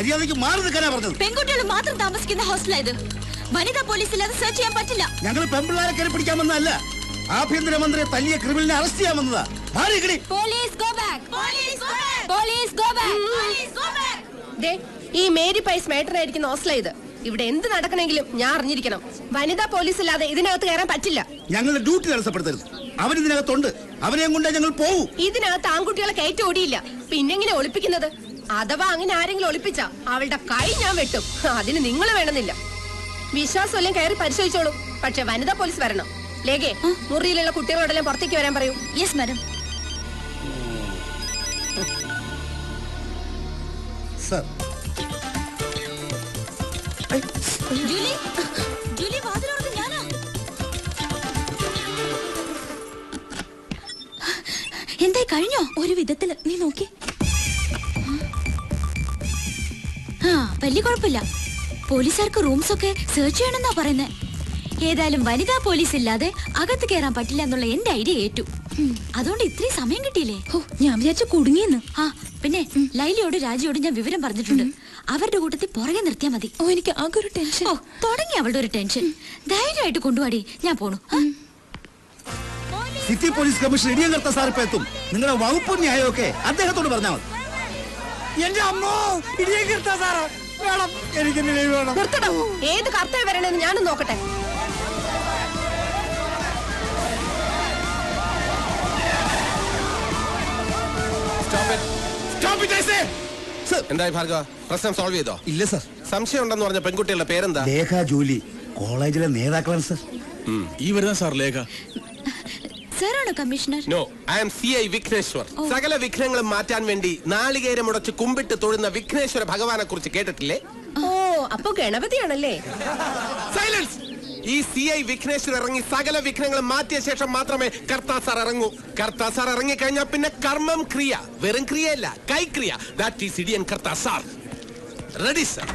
മര്യാദയ്ക്ക് മാറി നിൽക്കാനാ പറഞ്ഞത്. പെൺകുട്ടികൾ മാത്രം താമസിക്കുന്ന ഹോസ്റ്റലായത്. വനിതാ പോലീസ് ഇല്ലാതെ സെർച്ച് ചെയ്യാൻ പറ്റില്ല. ഞങ്ങൾ പെൺപിള്ളാരെ കയറി പിടിക്കാൻ വന്നതല്ല. ആഭ്യന്തരമന്ത്രിയെ തല്ലിയ ക്രിമിനലിനെ അറസ്റ്റ് ചെയ്യാൻ വന്നതാ. ഈ മേരി പൈസ് മേട്ടറായിരിക്കുന്ന ഹോസ്റ്റലായത്. ഇവിടെ എന്ത് നടക്കണമെങ്കിലും ഞാൻ അറിഞ്ഞിരിക്കണം. വനിതാ പോലീസ് ഇല്ലാതെ ഇതിനകത്ത് കയറാൻ പറ്റില്ല. ഞങ്ങളുടെ ഡ്യൂട്ടി തടസ്സപ്പെടുത്തരുത്. അവൻ ഇതിനകത്തുണ്ട്. അവനെയും കൊണ്ടേ ഞങ്ങൾ പോവും. ഇതിനകത്ത് ആൺകുട്ടികളെ കയറ്റി ഓടിയില്ല. പിന്നെങ്ങനെ ഒളിപ്പിക്കുന്നത്? അഥവാ അങ്ങനെ ആരെങ്കിലും ഒളിപ്പിച്ചാ അവളുടെ കൈ ഞാൻ വെട്ടും. അതിന് നിങ്ങൾ വേണമെന്നില്ല. വിശ്വാസമെല്ലാം കയറി പരിശോധിച്ചോളൂ. പക്ഷെ വനിതാ പോലീസ് വരണം. ലേഖേ, മുറിയിലുള്ള കുട്ടികളോടെല്ലാം പുറത്തേക്ക് വരാൻ പറയൂ. Yes madam. സർ, എന്തായി കഴിഞ്ഞോ? ഒരു വിധത്തില്. നീ നോക്കി. വലിയ കുഴപ്പമില്ല. പോലീസുകാർക്ക് റൂംസ് ഒക്കെ സെർച്ച് ചെയ്യണമെന്നാ പറയുന്നേ. ഏതായാലും വനിതാ പോലീസ് ഇല്ലാതെ അകത്ത് കയറാൻ പറ്റില്ല എന്നുള്ള എന്റെ ഐഡിയ ഏറ്റു. അതുകൊണ്ട് ഇത്രയും സമയം കിട്ടിയില്ലേ? ഞാൻ വിചാരിച്ചു കുടുങ്ങിയെന്ന്. പിന്നെ ലൈലിയോട് രാജിയോട് ഞാൻ വിവരം പറഞ്ഞിട്ടുണ്ട്. അവരുടെ കൂട്ടത്തിൽ പുറകെ നിർത്തിയാ മതി. എനിക്ക് ആകെ ഒരു ടെൻഷൻ. തുടങ്ങി അവളുടെ ഒരു ടെൻഷൻ. ധൈര്യമായിട്ട് കൊണ്ടുപോടി. ഞാൻ പോണു. സിറ്റി പോലീസ് കമ്മീഷണർ ഇടിയങ്കർത്ത സാർ ഇപ്പൊ എത്തും. നിങ്ങളുടെ വകുപ്പ് ന്യായമൊക്കെ അദ്ദേഹത്തോട് പറഞ്ഞാൽ മതി. എന്റെ അമ്മോ, ഇടിയങ്കർത്ത സാറ് വേണം. എനിക്ക് വേണം. നിർത്തണം. ഏത് കർത്തവ്യം വരണമെന്ന് ഞാനും നോക്കട്ടെ. എന്തായി ഭാർഗവ, പ്രശ്നം സോൾവ് ചെയ്തോ? ഇല്ല സർ. സംശയം ഉണ്ടെന്ന് പറഞ്ഞ പെൺകുട്ടികളുടെ പേരെന്താ? ലേഖ, ജൂലി. കോളേജിലെ നേതാക്കളാണ് സർ. ഈ വരുന്ന സാർ ലേഖ. സാറാണോ commissioner? No, I am CI Vighneshwar. സകല വിഘ്നങ്ങളും മാറ്റാൻ വേണ്ടി നാളികേരം മുടച്ച് കുമ്പിട്ട് തൊഴുന്ന വിഘ്നേശ്വര ഭഗവാനെ കുറിച്ച് കേട്ടിട്ടില്ലേ? ഓ, അപ്പൊ ഗണപതിയാണല്ലേ? സൈലൻസ്. ഈ CI വിഘ്നേശ്വർ ഇറങ്ങി സകല വിഘ്നങ്ങളും മാറ്റിയ ശേഷം മാത്രമേ കർത്താ സാർ ഇറങ്ങൂ. കർത്താ സാർ ഇറങ്ങി കഴിഞ്ഞാൽ പിന്നെ കർമ്മം ക്രിയ. വെറും ക്രിയയല്ല, കൈക്രിയ. ദാറ്റ് ഈസ് ഇടിയൻ കർത്താ സാർ. Ready sir?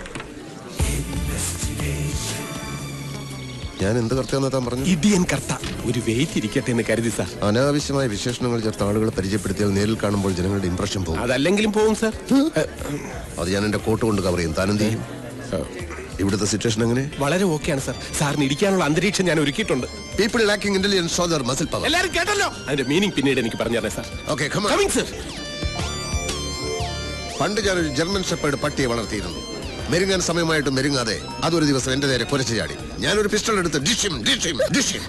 ഞാൻ എന്ത് കർത്താൻ പറഞ്ഞു? ഇടിയൻ കർത്ത. ഒരു വെയിറ്റ് ഇരിക്കട്ടെ എന്ന് കരുതി സാർ. അനാവശ്യമായ വിശേഷണങ്ങൾ ചേർത്ത ആളുകളെ പരിചയപ്പെടുത്തിയാൽ നേരിൽ കാണുമ്പോൾ ജനങ്ങളുടെ ഇംപ്രഷൻ പോകും. അതല്ലെങ്കിലും പോകും സാർ. അത് ഞാൻ എന്റെ കോട്ട് കൊണ്ട് കവർ ചെയ്യും. താനെന്ത് ചെയ്യും? ഇവിടുത്തെ സിറ്റുവേഷൻ എങ്ങനെ? വളരെ ഓക്കെയാണ് സാർ. സാറിന് ഇരിക്കാനുള്ള അന്തരീക്ഷം ഞാൻ ഒരുക്കിയിട്ടുണ്ട്. People lacking intelligence show their muscle power. എല്ലാവരും കേട്ടല്ലോ? അതിന്റെ മീനിങ് പിന്നീട് എനിക്ക് പറഞ്ഞു തരണേ sir. Okay, come on. Coming sir. പണ്ട് ഞാനൊരു ജർമ്മൻ ഷെപ്പേർഡ് പട്ടിയെ വളർത്തിയിരുന്നു. മെരുങ്ങാൻ സമയമായിട്ട് മെരുങ്ങാതെ അതൊരു ദിവസം എന്റെ നേരെ കുരച്ചു ചാടി. ഞാനൊരു പിസ്റ്റൾ എടുത്ത് ഡിഷിം ഡിഷിം ഡിഷിം.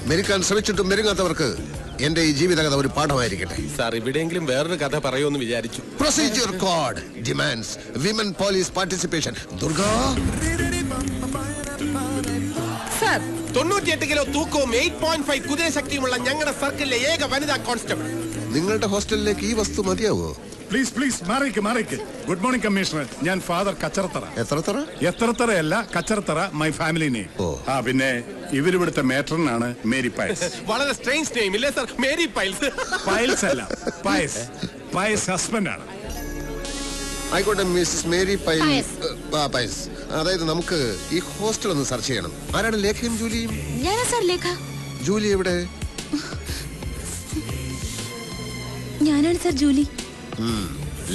മെരുക്കാൻ ശ്രമിച്ചിട്ടും മെരുങ്ങാത്തവർക്ക് എന്റെ ഈ ജീവിതകഥ ഒരു പാഠമായിരിക്കട്ടെ. സാർ, ഇവിടെയെങ്കിലും വേറൊരു കഥ പറയുമെന്ന് വിചാരിച്ചു. Procedure code demands women police participation. Durga sir, 98 kilo തൂക്കവും 8.5 കുതിരശക്തിയുമുള്ള ഞങ്ങളുടെ സർക്കിളിലെ ഏക വനിതാ കോൺസ്റ്റബിൾ. നിങ്ങളുടെ ഹോസ്റ്റലിലേക്ക് ഈ വസ്തു മതിയാവോ? പ്ലീസ് പ്ലീസ് മാറിക്ക്. Good morning commissioner. ഞാൻ ഫാദർ കച്ചറത്തറ. എത്രത്തറയല്ല, കച്ചറത്തറ മൈ ഫാമിലി നെയിം. പിന്നെ ഇവരിവിടുത്തെ മേട്രനാണ് മേരി പൈൽസ്. വളരെ സ്ട്രേഞ്ച് നെയിം ഇല്ലേ സർ? Mary piles. പൈൽസ് അല്ല, പയസ്. പയസ് ഹസ്ബൻഡ് ആണ്. ആയിക്കോട്ടെ മിസ്സസ് മേരി പൈൽസ്. അതായത് നമുക്ക് ഈ ഹോസ്റ്റൽ ഒന്ന് സെർച്ച് ചെയ്യണം. ആരാണ് ലേഖയും ജൂലിയും? ഞാനാ സാർ ലേഖ. ജൂലി എവിടെ? ഞാനാണ് സാർ ജൂലി.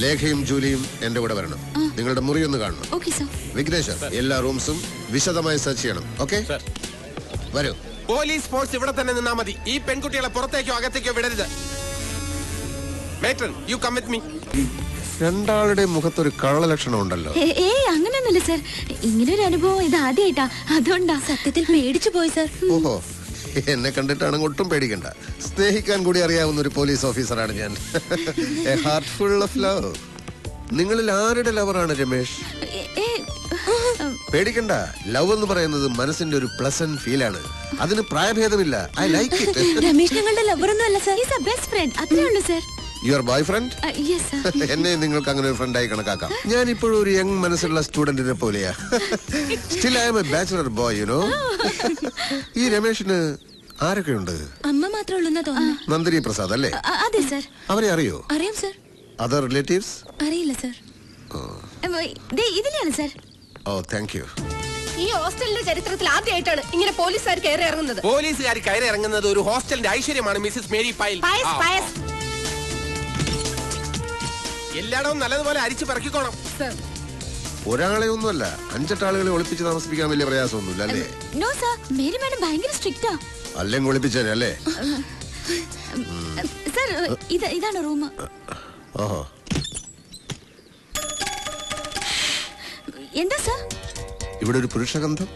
ലേഖയും ജൂലിയും എന്റെ കൂടെ വരണം. നിങ്ങളുടെ മുറി ഒന്ന് കാണണം. Okay sir. വിഘ്നേശ്വർ, എല്ലാ റൂംസും വിശദമായി സെർച്ച് ചെയ്യണം. ഓക്കെ, വരൂ. പോലീസ് ഫോഴ്സ് ഇവിടെ തന്നെ നിന്നാ മതി. ഈ പെൺകുട്ടികളെ പുറത്തേക്കോ അകത്തേക്കോ വിടരുത്. Matron, you come with me. രണ്ടാളുടെ മുഖത്തൊരു കള്ളലക്ഷണം ഉണ്ടല്ലോ. അങ്ങനെയൊന്നുമില്ല സർ. ഇങ്ങനൊരു അനുഭവം ഇത് ആദ്യമായിട്ടാ. അതുകൊണ്ടാ. സത്യത്തിൽ പേടിച്ചു പോയി സർ. ഓഹോ, എന്നെ കണ്ടിട്ടാണെങ്കിൽ ഒട്ടും പേടിക്കണ്ട. സ്നേഹിക്കാൻ കൂടി അറിയാവുന്ന ഒരു പോലീസ് ഓഫീസറാണ് ഞാൻ. A heart full of love. നിങ്ങളിൽ ആരുടെ ലവറാണ് രമേശ്? പേടിക്കണ്ട. ലവ് എന്ന് പറയുന്നത് മനസ്സിന്റെ ഒരു പ്ലസന്റ് ഫീലാണ്. അതിന് പ്രായഭേദമില്ല. I like it. രമേശ് ഞങ്ങളുടെ ലവറൊന്നും അല്ല sir. Is a best friend. അത്രേ ഉള്ളൂ sir. Your boy friend? Yes sir. എന്നെ നിങ്ങൾക്ക് അങ്ങനെ ഒരു ഫ്രണ്ടായി കണക്കാക്കാം. ഞാൻ ഇപ്പോഴും ഒരു യങ് മനസ്സുള്ള സ്റ്റുഡന്റിനെ പോലെയാ. Still I am a bachelor boy, you know. ഈ രമേശിന് ആരൊക്കെയുണ്ട്? അമ്മ മാത്രമേ ഉള്ളൂ തോന്നുന്നു. നന്ദിനി പ്രസാദ് അല്ലേ? അതെ സർ. അവരെ അറിയോ? അറിയാം സർ. Other relatives? അറിയില്ല സർ. ഇതിലാണ് സർ. ഓ, താങ്ക് യു. ഈ ഹോസ്റ്റലിന്റെ ചരിത്രത്തിൽ ആദ്യമായിട്ടാണ് ഇങ്ങനെ പോലീസുകാർ കയറി ഇറങ്ങുന്നത്. പോലീസുകാർ കയറി ഇറങ്ങുന്നത് ഒരു ഹോസ്റ്റലിന്റെ ഐശ്വര്യമാണ് മിസ്സസ് മേരി പൈൽ. പയസ് എല്ലായിടവും നല്ലതുപോലെ അരിച്ചു പറക്കിക്കോണം. ഒരാളെ ഒന്നുമല്ല 5-8 ആളുകളെ ഒളിപ്പിച്ച് താമസിപ്പിക്കാൻ വലിയ പ്രയാസമൊന്നുമില്ല അല്ലേ? നോ സർ, മേരി മാഡം ഭയങ്കര സ്ട്രിക്റ്റാ. അല്ലെങ്കിൽ ഒളിപ്പിച്ചേനെ അല്ലേ? സർ, ഇതാണ് റൂം. ഓഹോ, എന്താ സർ? ഇവിടെ ഒരു പുരുഷഗന്ധം.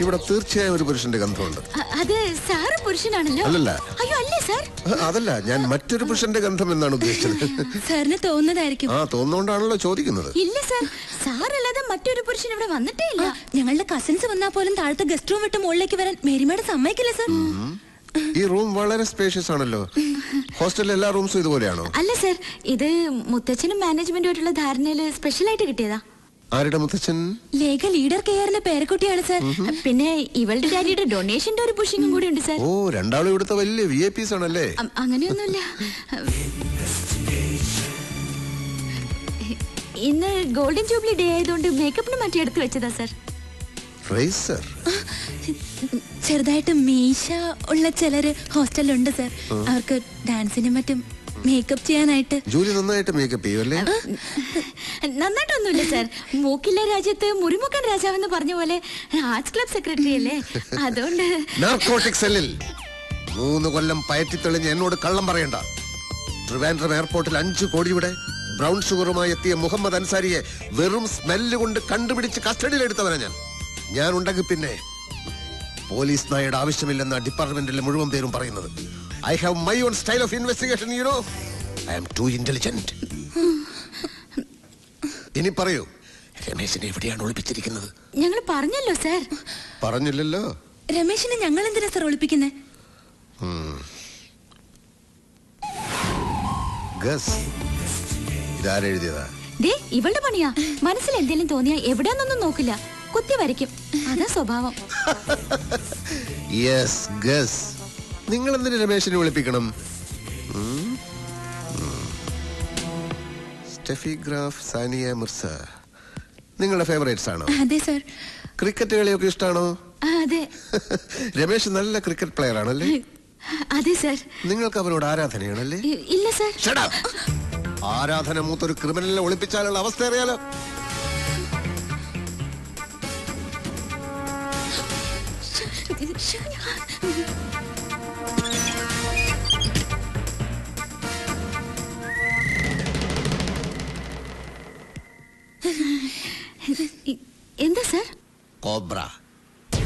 ഇവിടെ തീർച്ചയായും ഒരു പുരുഷന്റെ ഗന്ധമുണ്ട്. അത് സാറ് പുരുഷനാണല്ലോ. അല്ലല്ല. അയ്യോ അല്ലേ സർ? അതല്ല, ഞാൻ മറ്റൊരു പുരുഷന്റെ ഗന്ധം എന്നാണ് ഉദ്ദേശിച്ചത്. സാറിന് തോന്നുന്നതായിരിക്കും. തോന്നുകൊണ്ടാണല്ലോ ചോദിക്കുന്നത്. ഇല്ല സർ, സാറല്ലാതെ മറ്റൊരു പുരുഷൻ ഇവിടെ വന്നിട്ടേ ഇല്ല. ഞങ്ങളുടെ കസിൻസ് വന്നാൽ പോലും താഴത്തെ ഗസ്റ്റ് റൂം വിട്ട് മുകളിലേക്ക് വരാൻ മേരിമാഡ് സമ്മതിക്കില്ല സർ. ഈ റൂം വളരെ സ്പേഷ്യസ് ആണല്ലോ. ഹോസ്റ്റലിലെ എല്ലാ റൂംസും ഇതുപോലെയാണോ? അല്ല സർ, ഇത് മുത്തച്ഛനും മാനേജ്മെന്റുമായിട്ടുള്ള ധാരണയില് സ്പെഷ്യലായിട്ട് കിട്ടിയതാ. ആരുടെ മുത്തച്ഛൻ? ലേഖ ലീഡർ കെയറിന്റെ പേരക്കുട്ടിയാണ് സർ. പിന്നെ ഇവളുടെ ഡാഡിയുടെ ഡൊണേഷന്റെ ഒരു പുഷിങ്ങും കൂടി ഉണ്ട് സർ. ഓ, രണ്ടാളും ഇവിടുത്തെ വലിയ വിഐപീസ് ആണല്ലേ? അങ്ങനെയൊന്നുമില്ല. ഇന്ന് ഗോൾഡൻ ജൂബിലി ഡേ ആയതുകൊണ്ട് മേക്കപ്പിന് മറ്റേ എടുത്തു വെച്ചതാ സർ. റേസർ? ചെറുതായിട്ട് മീശ ഉള്ള ചിലര് ഹോസ്റ്റലിലുണ്ട് സർ. അവർക്ക് ഡാൻസിനും മറ്റും മേക്കപ്പ് ചെയ്യാനായിട്ട്. ജൂലി നന്നായിട്ട് മേക്കപ്പ് ചെയ്യൂല്ലേ? നന്നായിട്ടൊന്നുമില്ല സർ. മൂക്കില്ല രാജ്യത്ത് മുറിമുക്കൻ രാജാവെന്ന് പറഞ്ഞ പോലെ ആർട്സ് ക്ലബ് സെക്രട്ടറി അല്ലേ, അതുകൊണ്ട്. നാർക്കോട്ടിക് സെല്ലിൽ 3 കൊല്ലം പയറ്റിത്തെളിഞ്ഞ് എന്നോട് കള്ളം പറയണ്ട. ട്രിവാൻഡ്രം എയർപോർട്ടിൽ 5 കോടിയുടെ ബ്രൗൺ ഷുഗറുമായി എത്തിയ മുഹമ്മദ് അൻസാരിയെ വെറും സ്മെല്ല് കൊണ്ട് കണ്ടുപിടിച്ച് കസ്റ്റഡിയിലെടുത്തവനാ ഞാൻ ഉണ്ടെങ്കിൽ പിന്നെ പോലീസ് നായയുടെ ആവശ്യമില്ലെന്ന ഡിപ്പാർട്ട്മെന്റിലെ മുഴുവൻ പേരും പറയുന്നത്. I have my own style of investigation, you know. I am too intelligent. ഇനി പറയൂ, രമേശിനെ എവിടെയാണ് ഒളിപ്പിച്ചിരിക്കുന്നത്? ഞങ്ങൾ പറഞ്ഞല്ലോ സർ. പറഞ്ഞില്ലല്ലോ. രമേശിനെ ഞങ്ങൾ എന്തിനാ സർ ഒളിപ്പിക്കുന്നേ? ഗസ്, ഇതാരെഴുതിയതാ? ദേ ഇവളുടെ പണിയാ. മനസ്സിൽ എന്തെങ്കിലും തോന്നിയാ എവിടെയാന്നൊന്നും നോക്കില്ല, കുത്തി വരയ്ക്കും. അതാ സ്വഭാവം. Yes, guess. നിങ്ങൾ എന്തിന് രമേശിനെ വിളിപ്പിക്കണം? സ്റ്റെഫി ഗ്രാഫ്, സാനിയ മിർസ നിങ്ങളുടെ ഫേവറേറ്റ്സ് ആണോ? അതെ സർ. ക്രിക്കറ്റ് കളിയൊക്കെ ഇഷ്ടമാണോ? അതെ. രമേശ് നല്ല ക്രിക്കറ്റ് പ്ലെയർ ആണല്ലേ? അതെ സർ. നിങ്ങൾക്ക് അവരോട് ആരാധനയാണല്ലേ? ഇല്ല സർ. ആരാധന മൂത്തൊരു ക്രിമിനലിനെ ഒളിപ്പിച്ചാലുള്ള അവസ്ഥ അറിയാലോ. എന്താ സർ? കോബ്ര.